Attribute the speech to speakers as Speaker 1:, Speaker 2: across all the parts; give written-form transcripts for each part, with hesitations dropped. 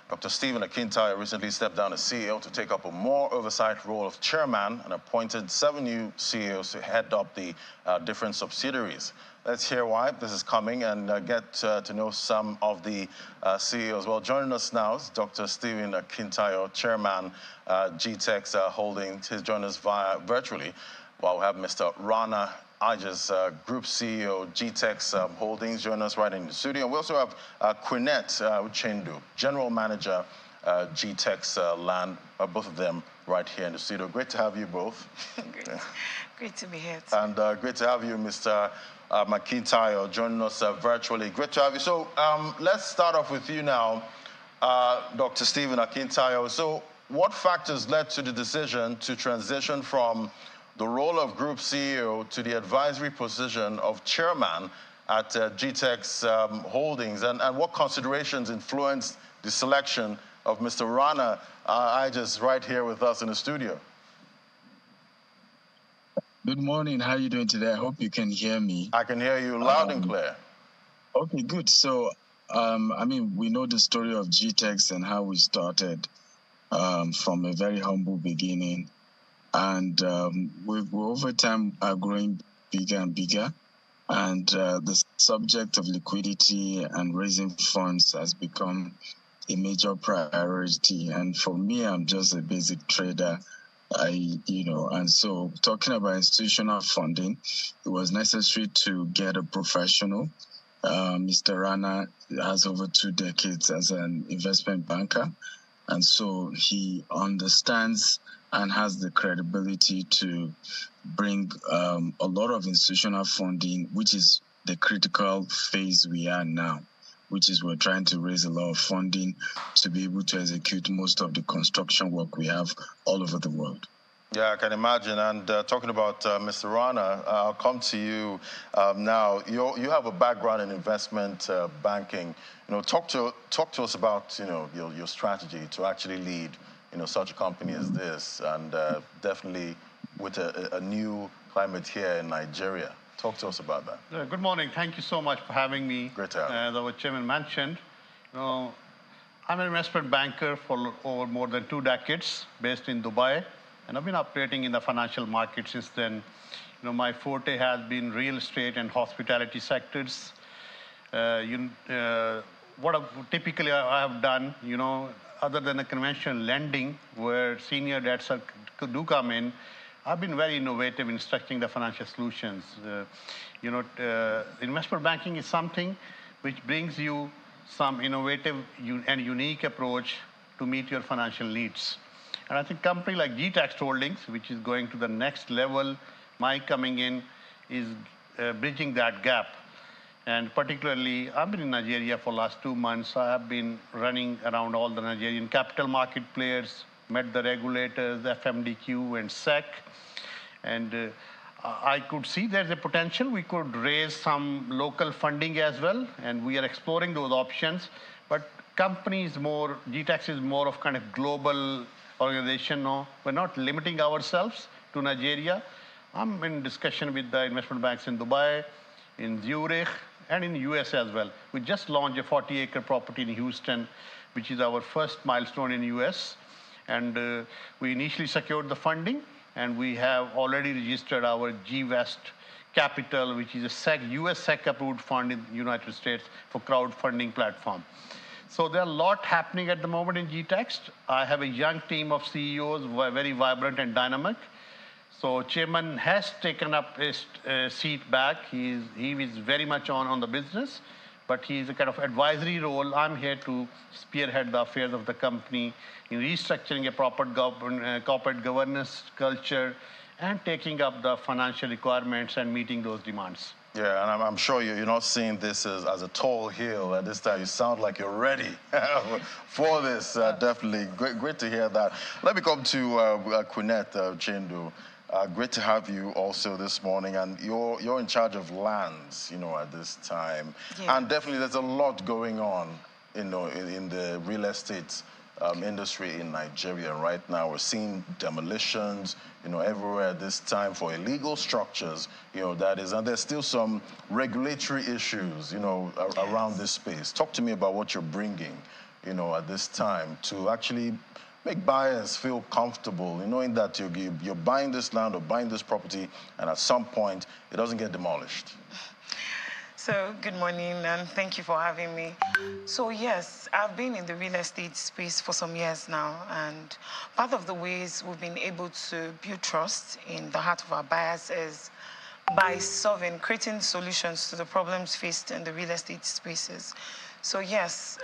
Speaker 1: Dr. Stephen Akintayo recently stepped down as CEO to take up a more oversight role of chairman and appointed 7 new CEOs to head up the different subsidiaries. Let's hear why this is coming and get to know some of the CEOs. Well, joining us now is Dr. Stephen Akintayo, chairman, Gtext Holdings. He's joined us virtually, while we have Mr. Rana Ajas, Group CEO, Gtext Holdings, join us right in the studio. We also have Quinette Uchendu, General Manager, Gtext Land, both of them right here in the studio. Great to have you both.
Speaker 2: Great to be here.
Speaker 1: And great to have you, Mr. Akintayo, joining us virtually. Great to have you. So let's start off with you now, Dr. Stephen Akintayo. So what factors led to the decision to transition from the role of Group CEO to the advisory position of chairman at Gtext Holdings, and what considerations influenced the selection of Mr. Rana Ajas right here with us in the studio?
Speaker 3: Good morning. How are you doing today? I hope you can hear me.
Speaker 1: I can hear you loud and clear.
Speaker 3: Okay, good. So, I mean, we know the story of Gtext and how we started from a very humble beginning. And we over time are growing bigger and bigger. And the subject of liquidity and raising funds has become a major priority. And for me, I'm just a basic trader. And so talking about institutional funding, it was necessary to get a professional. Mr. Rana has over 2 decades as an investment banker. And so he understands and has the credibility to bring a lot of institutional funding, which is the critical phase we are now, which is we're trying to raise a lot of funding to be able to execute most of the construction work we have all over the world.
Speaker 1: Yeah, I can imagine. And talking about Mr. Rana, I'll come to you now. You have a background in investment banking. Talk to us about your strategy to actually lead such a company as this, and definitely with a new climate here in Nigeria. Talk to us about that.
Speaker 4: Good morning. Thank you so much for having me.
Speaker 1: Great to have you.
Speaker 4: As our chairman mentioned, I'm an investment banker for over more than 2 decades, based in Dubai, and I've been operating in the financial market since then. My forte has been real estate and hospitality sectors. Typically I have done, other than the conventional lending, where senior debts do come in, I've been very innovative in structuring the financial solutions. Investment banking is something which brings you some innovative and unique approach to meet your financial needs. And I think a company like Gtext Holdings, which is going to the next level, my coming in is bridging that gap. And particularly, I've been in Nigeria for the last 2 months. I have been running around all the Nigerian capital market players, met the regulators, FMDQ and SEC. And I could see there's a potential. We could raise some local funding as well, and we are exploring those options. But Gtext is more of kind of global organization now. We're not limiting ourselves to Nigeria. I'm in discussion with the investment banks in Dubai, in Zurich, and in the US as well. We just launched a 40-acre property in Houston, which is our first milestone in the US. And we initially secured the funding, and we have already registered our G-West Capital, which is a US SEC-approved fund in the United States for crowdfunding platform. So there's a lot happening at the moment in Gtext. I have a young team of CEOs who are very vibrant and dynamic. So chairman has taken up his seat back. He is very much on the business, but he's a kind of advisory role. I'm here to spearhead the affairs of the company in restructuring a proper corporate governance culture and taking up the financial requirements and meeting those demands.
Speaker 1: Yeah, and I'm sure you're not seeing this as a tall hill at this time. You sound like you're ready for this, definitely. Great to hear that. Let me come to Quinette Uchendu. Great to have you also this morning, and you're in charge of lands, at this time. Yeah. And definitely there's a lot going on, in the real estate industry in Nigeria right now. We're seeing demolitions, everywhere at this time for illegal structures, that is, and there's still some regulatory issues, around this space. Talk to me about what you're bringing at this time to actually make buyers feel comfortable, knowing that you're buying this land or buying this property, and at some point it doesn't get demolished?
Speaker 2: So, good morning, and thank you for having me. So, yes, I've been in the real estate space for some years now, and part of the ways we've been able to build trust in the heart of our buyers is by creating solutions to the problems faced in the real estate spaces. So, yes,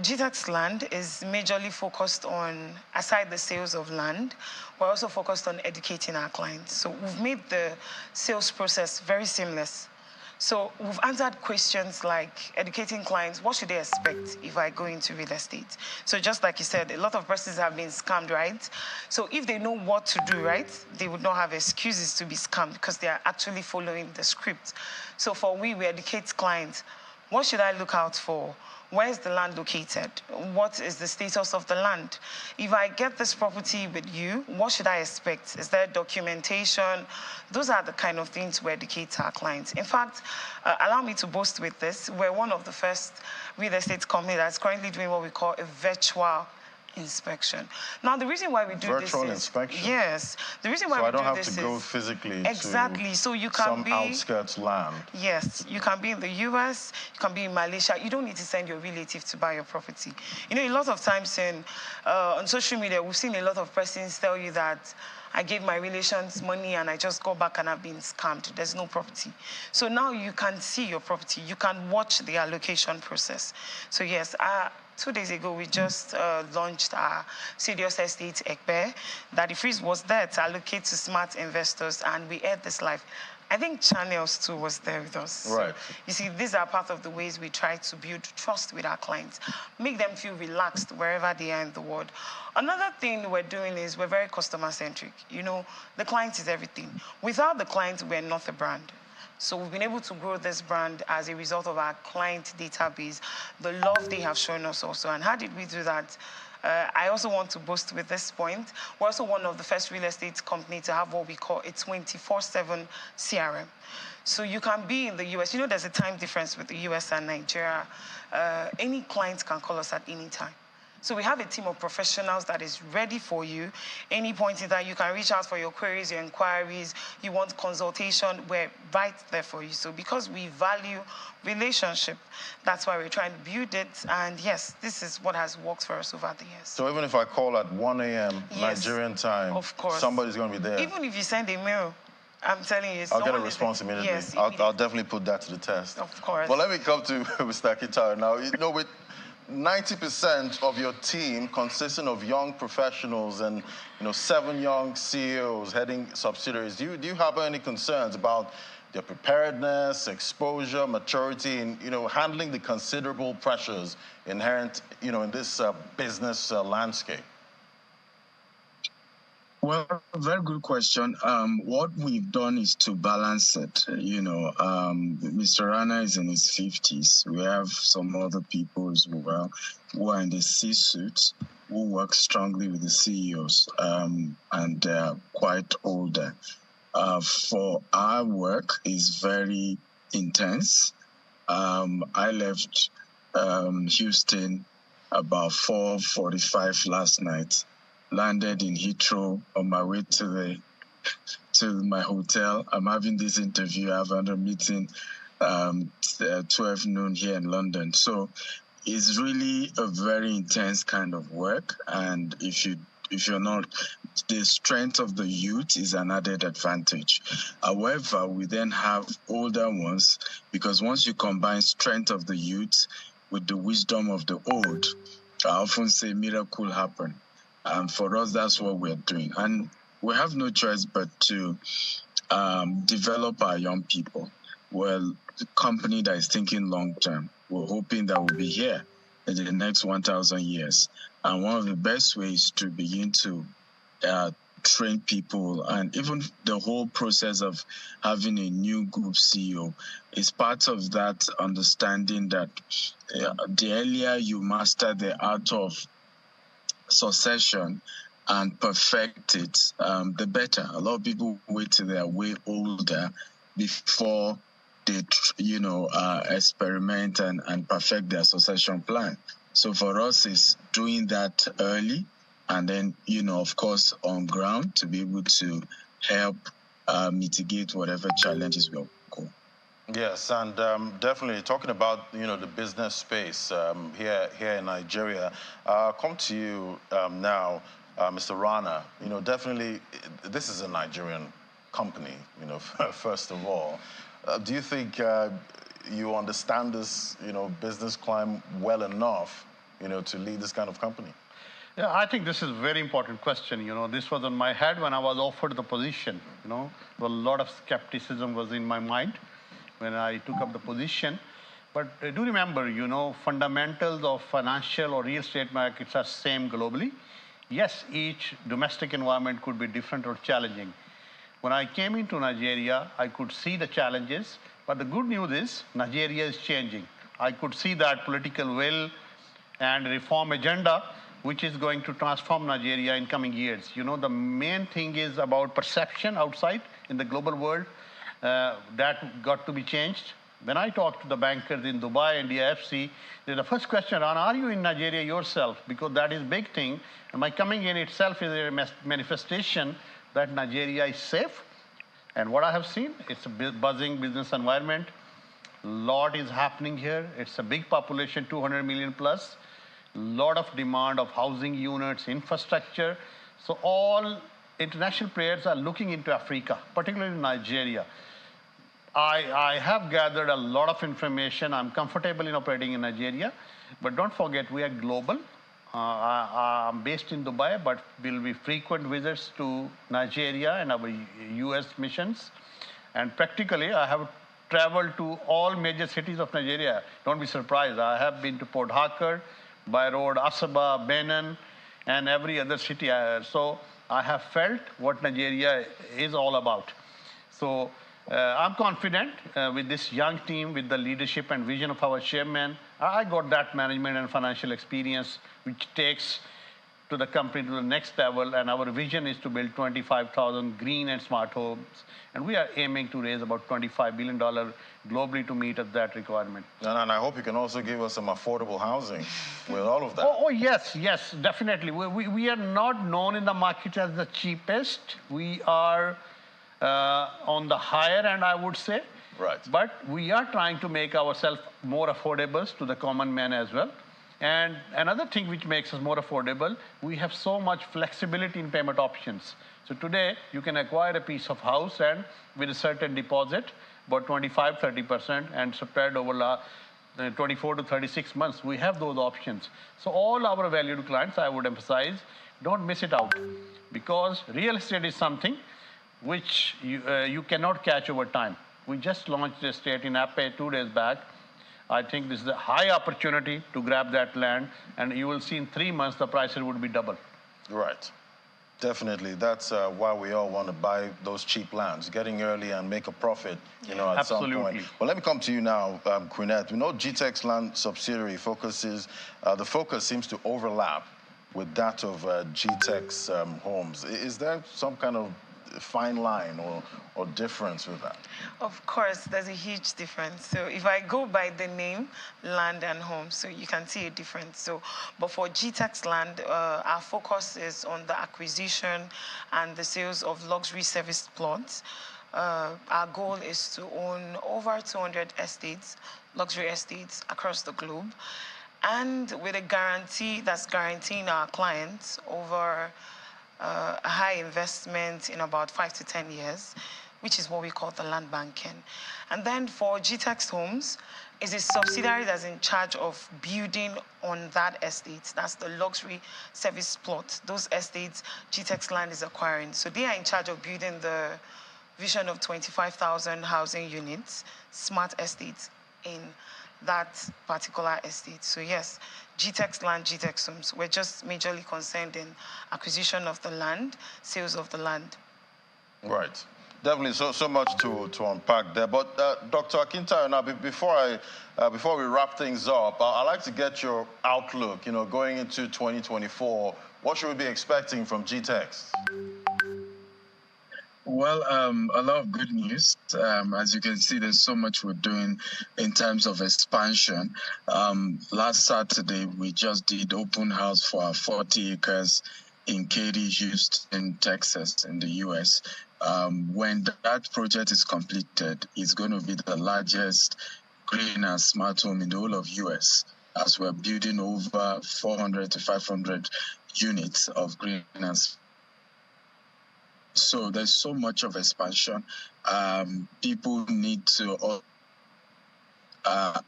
Speaker 2: Gtext Land is majorly focused on, aside the sales of land, we're also focused on educating our clients. So we've made the sales process very seamless. So we've answered questions like educating clients, what should they expect if I go into real estate? So just like you said, a lot of persons have been scammed, right? So if they know what to do, right, they would not have excuses to be scammed because they are actually following the script. So we educate clients. What should I look out for? Where is the land located? What is the status of the land? If I get this property with you, what should I expect? Is there documentation? Those are the kind of things we educate our clients. In fact, allow me to boast with this. We're one of the first real estate company that's currently doing what we call a virtual inspection. Now, the reason why we do
Speaker 1: virtual
Speaker 2: this is...
Speaker 1: inspection?
Speaker 2: Yes. The reason why
Speaker 1: so
Speaker 2: we
Speaker 1: I don't
Speaker 2: do
Speaker 1: have
Speaker 2: this
Speaker 1: to go physically
Speaker 2: exactly.
Speaker 1: to
Speaker 2: So you can
Speaker 1: some
Speaker 2: be
Speaker 1: outskirts land.
Speaker 2: Yes. You can be in the US, you can be in Malaysia. You don't need to send your relative to buy your property. A lot of times on social media, we've seen a lot of persons tell you that I gave my relations money and I just go back and I've been scammed. There's no property. So now you can see your property. You can watch the allocation process. So yes, 2 days ago, we just launched our Serious Estate Ekpe, that the freeze was there to allocate to smart investors, and we aired this live. I think Channels too was there with us.
Speaker 1: Right.
Speaker 2: So, you see, these are part of the ways we try to build trust with our clients, make them feel relaxed wherever they are in the world. Another thing we're doing is we're very customer-centric. The client is everything. Without the client, we're not a brand. So we've been able to grow this brand as a result of our client database, the love they have shown us also. And how did we do that? I also want to boast with this point. We're also one of the first real estate companies to have what we call a 24/7 CRM. So you can be in the US. There's a time difference with the US and Nigeria. Any client can call us at any time. So we have a team of professionals that is ready for you. Any point in that you can reach out for your queries, your inquiries, you want consultation, we're right there for you. So because we value relationship, that's why we're trying to build it. And yes, this is what has worked for us over the years.
Speaker 1: So even if I call at 1 a.m.
Speaker 2: Yes,
Speaker 1: Nigerian time,
Speaker 2: of course,
Speaker 1: somebody's going to be there.
Speaker 2: Even if you send a mail, I'm telling you,
Speaker 1: I'll get a response immediately.
Speaker 2: Yes,
Speaker 1: I'll definitely put that to the test.
Speaker 2: Of course.
Speaker 1: But let me come to Mr. Kitara now. With 90% of your team consisting of young professionals and 7 young CEOs heading subsidiaries, do you have any concerns about their preparedness, exposure, maturity, and handling the considerable pressures inherent in this business landscape?
Speaker 3: Well, very good question. What we've done is to balance it. Mr. Rana is in his 50s. We have some other people as well who are in the C-suite, who work strongly with the CEOs, and they're quite older. For our work is very intense. I left Houston about 4:45 last night. Landed in Heathrow on my way to my hotel. I'm having this interview. I have another meeting 12 noon here in London. So it's really a very intense kind of work. And if you're not, the strength of the youth is an added advantage. However, we then have older ones, because once you combine strength of the youth with the wisdom of the old, I often say miracle happen. And for us, that's what we're doing. And we have no choice but to develop our young people. Well, the company that is thinking long term, we're hoping that we'll be here in the next 1,000 years. And one of the best ways to begin to train people, and even the whole process of having a new group CEO is part of that understanding that the earlier you master the art of succession and perfect it, the better. A lot of people wait till they are way older before they, experiment and perfect their succession plan. So for us, it's doing that early, and then, of course, on ground to be able to help mitigate whatever challenges we'll go.
Speaker 1: Yes, and definitely talking about the business space here in Nigeria. Come to you now, Mr. Rana. Definitely this is a Nigerian company. First of all, do you think you understand this business climate well enough to lead this kind of company?
Speaker 4: Yeah, I think this is a very important question. This was on my head when I was offered the position. A lot of skepticism was in my mind when I took up the position. But do remember, fundamentals of financial or real estate markets are same globally. Yes, each domestic environment could be different or challenging. When I came into Nigeria, I could see the challenges, but the good news is Nigeria is changing. I could see that political will and reform agenda which is going to transform Nigeria in coming years. The main thing is about perception outside in the global world. That got to be changed. When I talked to the bankers in Dubai and the DIFC, the first question, are you in Nigeria yourself? Because that is a big thing. And my coming in itself is a manifestation that Nigeria is safe. And what I have seen, it's a buzzing business environment. A lot is happening here. It's a big population, 200 million plus. A lot of demand of housing units, infrastructure. So all international players are looking into Africa, particularly Nigeria. I have gathered a lot of information. I'm comfortable in operating in Nigeria, but don't forget we are global. I'm based in Dubai, but will be frequent visits to Nigeria and our US missions. And practically, I have traveled to all major cities of Nigeria. Don't be surprised. I have been to Port Harcourt, by road, Asaba, Benin, and every other city. So I have felt what Nigeria is all about. So I'm confident with this young team, with the leadership and vision of our chairman. I got that management and financial experience, which takes to the company to the next level. And our vision is to build 25,000 green and smart homes. And we are aiming to raise about $25 billion globally to meet that requirement.
Speaker 1: And I hope you can also give us some affordable housing with all of that.
Speaker 4: Oh yes, definitely. We are not known in the market as the cheapest. We are on the higher end, I would say.
Speaker 1: Right.
Speaker 4: But we are trying to make ourselves more affordable to the common man as well. And another thing which makes us more affordable, we have so much flexibility in payment options. So today, you can acquire a piece of house and with a certain deposit, about 25, 30%, and spread over 24 to 36 months. We have those options. So all our valued clients, I would emphasize, don't miss it out. Because real estate is something which you cannot catch over time. We just launched the estate in Ape 2 days back. I think this is a high opportunity to grab that land, and you will see in 3 months the prices would be double.
Speaker 1: Right. Definitely. That's why we all want to buy those cheap lands, getting early and make a profit, at some point. Well, let me come to you now, Quinette. We know Gtext land subsidiary the focus seems to overlap with that of Gtext homes. Is there some kind of fine line or difference with that?
Speaker 2: Of course, there's a huge difference. So if I go by the name, land and home, so you can see a difference. So, but for Gtext land, our focus is on the acquisition and the sales of luxury service plots. Our goal is to own over 200 estates, luxury estates across the globe, and with a guarantee that's guaranteeing our clients over a high investment in about 5 to 10 years, which is what we call the land banking. And then for Gtext Homes, is a subsidiary that's in charge of building on that estate. That's the luxury service plot. Those estates, Gtext Land is acquiring. So they are in charge of building the vision of 25,000 housing units, smart estates in that particular estate. So yes, Gtext Land, Gtext Homes, we're just majorly concerned in acquisition of the land, sales of the land.
Speaker 1: Right. Definitely, so much to unpack there. But Dr. Akintayo, now before we wrap things up, I'd like to get your outlook. Going into 2024, what should we be expecting from Gtext?
Speaker 3: Well, a lot of good news. As you can see, there's so much we're doing in terms of expansion. Last Saturday, we just did open house for our 40 acres in Katy, Houston, Texas, in the US. When that project is completed, it's going to be the largest green and smart home in the whole of US, as we're building over 400 to 500 units of green and so there's so much of expansion. People need to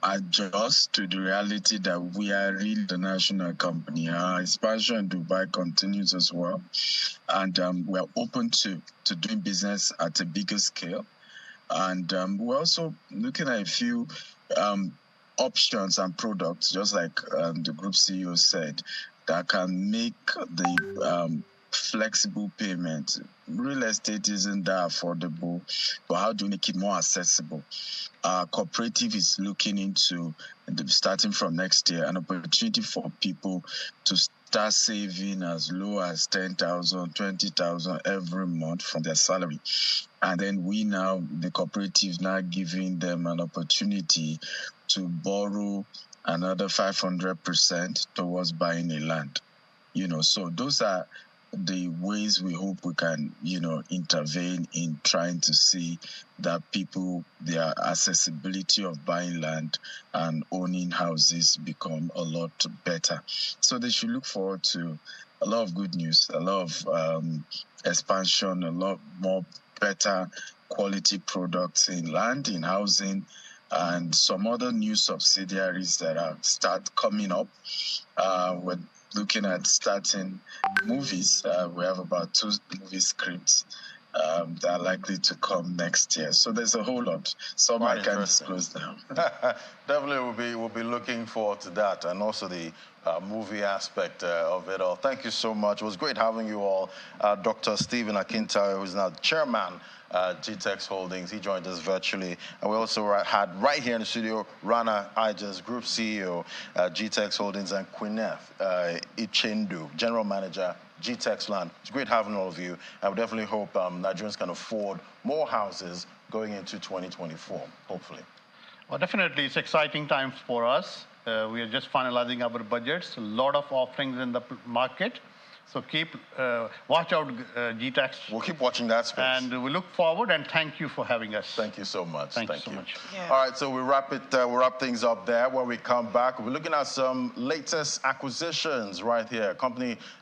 Speaker 3: adjust to the reality that we are really the national company. Our expansion in Dubai continues as well. And we're open to doing business at a bigger scale. And we're also looking at a few options and products, just like the group CEO said, that can make the flexible payment. Real estate isn't that affordable, but how do we make it more accessible? Our cooperative is looking into, starting from next year, an opportunity for people to start saving as low as 10,000, 20,000 every month from their salary. And then the cooperative now giving them an opportunity to borrow another 500% towards buying a land. So those are the ways we hope we can, intervene in trying to see that people, their accessibility of buying land and owning houses become a lot better. So they should look forward to a lot of good news, a lot of expansion, a lot more better quality products in land, in housing, and some other new subsidiaries that start coming up. We're looking at starting movies. We have about 2 movie scripts that are likely to come next year. So there's a whole lot. Some I can't disclose now.
Speaker 1: Definitely, we'll be looking forward to that, and also the movie aspect of it all. Thank you so much. It was great having you all. Dr. Stephen Akintayo, who's now the chairman Gtext Holdings. He joined us virtually. And we also had right here in the studio Rana Ijes, Group CEO, Gtext Holdings, and Quineth Ichendu, General Manager, Gtext Land. It's great having all of you. And we definitely hope Nigerians can afford more houses going into 2024, hopefully.
Speaker 4: Well, definitely, it's exciting times for us. We are just finalizing our budgets. A lot of offerings in the market. So watch out, Gtext.
Speaker 1: We'll keep watching that space.
Speaker 4: And we look forward, and thank you for having us.
Speaker 1: Thank you so much.
Speaker 4: Thank you so much.
Speaker 2: Yeah.
Speaker 1: All right, so we'll wrap things up there. When we come back, we're looking at some latest acquisitions right here. A company